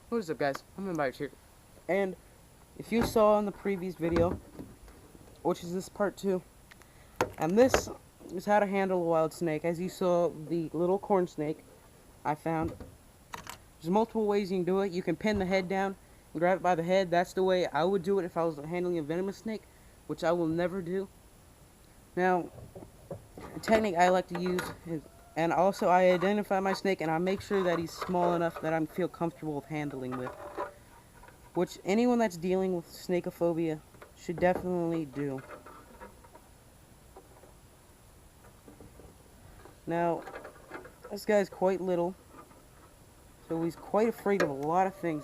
What is up, guys? I'm Wilde here, and if you saw in the previous video, which is this part 2, and this is how to handle a wild snake. As you saw, the little corn snake I found. There's multiple ways you can do it. You can pin the head down and grab it by the head. That's the way I would do it if I was handling a venomous snake, which I will never do. Now, the technique I like to use is, and also I identify my snake and I make sure that he's small enough that I feel comfortable with handling with. Which anyone that's dealing with snakeophobia should definitely do. Now, this guy's quite little, so he's quite afraid of a lot of things.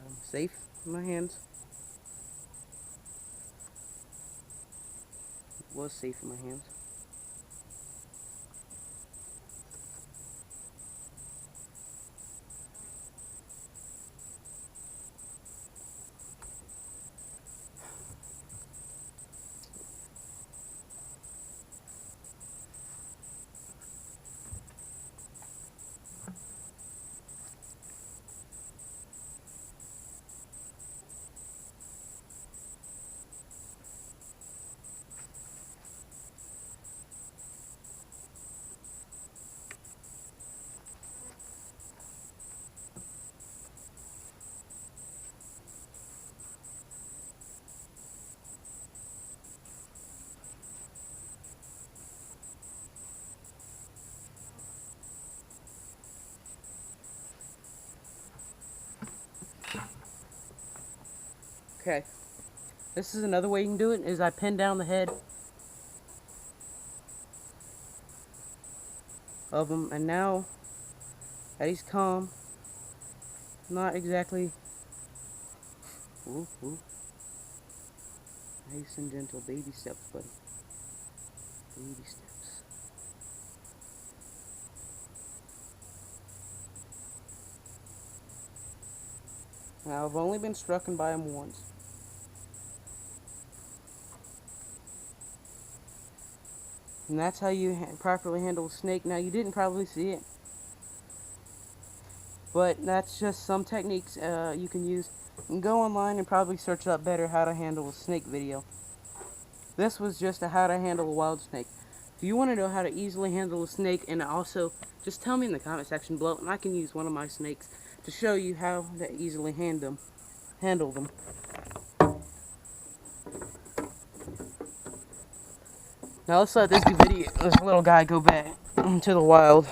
I'm safe in my hands. It was safe in my hands. Okay, this is another way you can do it, is I pin down the head of him, and now that he's calm, not exactly, ooh, ooh, nice and gentle, baby steps, buddy, baby steps. Now, I've only been struck by him once. And that's how you properly handle a snake. Now, you didn't probably see it, but that's just some techniques you can use. You can go online and probably search up better how to handle a snake video. This was just a how to handle a wild snake. If you want to know how to easily handle a snake, and also just tell me in the comment section below, and I can use one of my snakes to show you how to easily handle them. Now let's let this little guy go back into the wild.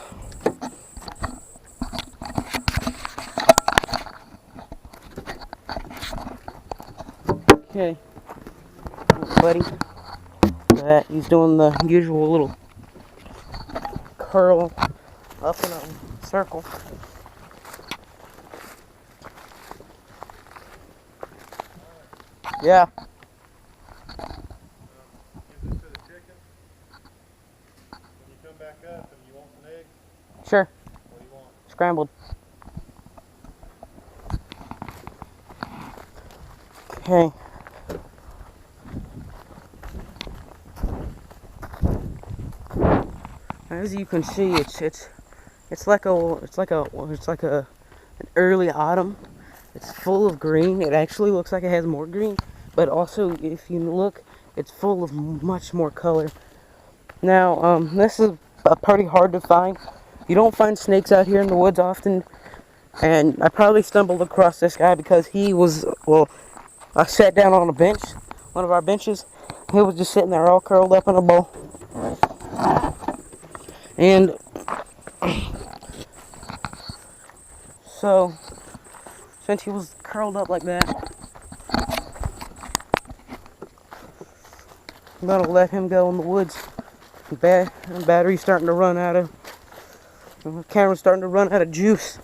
Okay, buddy. That he's doing the usual little curl up in a circle. Yeah. Give this to the chicken. When you come back up and you want some eggs, Sure. what do you want? Scrambled. Okay. As you can see, it's like an early autumn. It's full of green. It actually looks like it has more green, but also if you look, it's full of much more color. Now, this is pretty hard to find. You don't find snakes out here in the woods often, and I probably stumbled across this guy because he was, well, I sat down on a bench, one of our benches. He was just sitting there all curled up in a ball. And so, since he was curled up like that, I'm gonna let him go in the woods. Battery's starting to run out of, the camera's starting to run out of juice.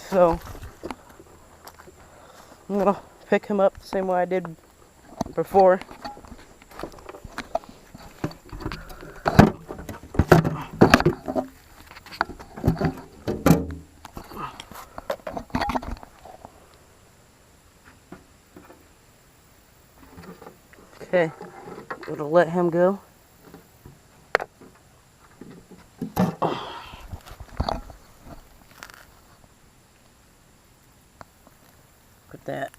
So, I'm gonna pick him up the same way I did before. Okay, we'll let him go. Put that.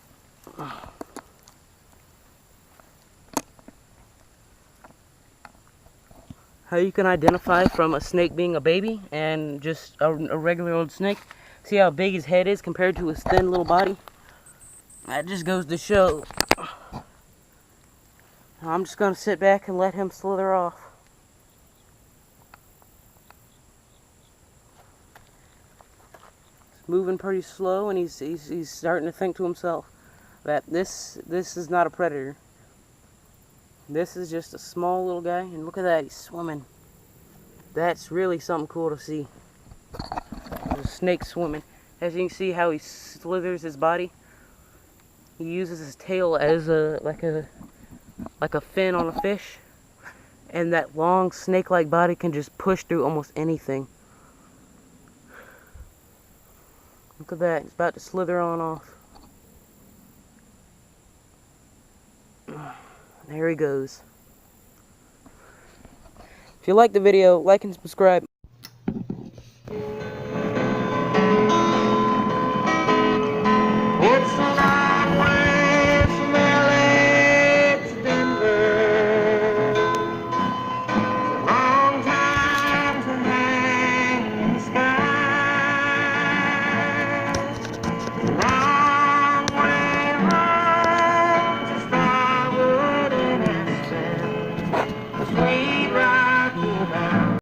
How you can identify from a snake being a baby and just a regular old snake. See how big his head is compared to his thin little body? That just goes to show. I'm just going to sit back and let him slither off. He's moving pretty slow, and he's starting to think to himself that this is not a predator. This is just a small little guy, and look at that, he's swimming. That's really something cool to see. There's a snake swimming. As you can see how he slithers his body. He uses his tail as like a fin on a fish. And that long snake-like body can just push through almost anything. Look at that, he's about to slither on off. There he goes. If you like the video, like and subscribe.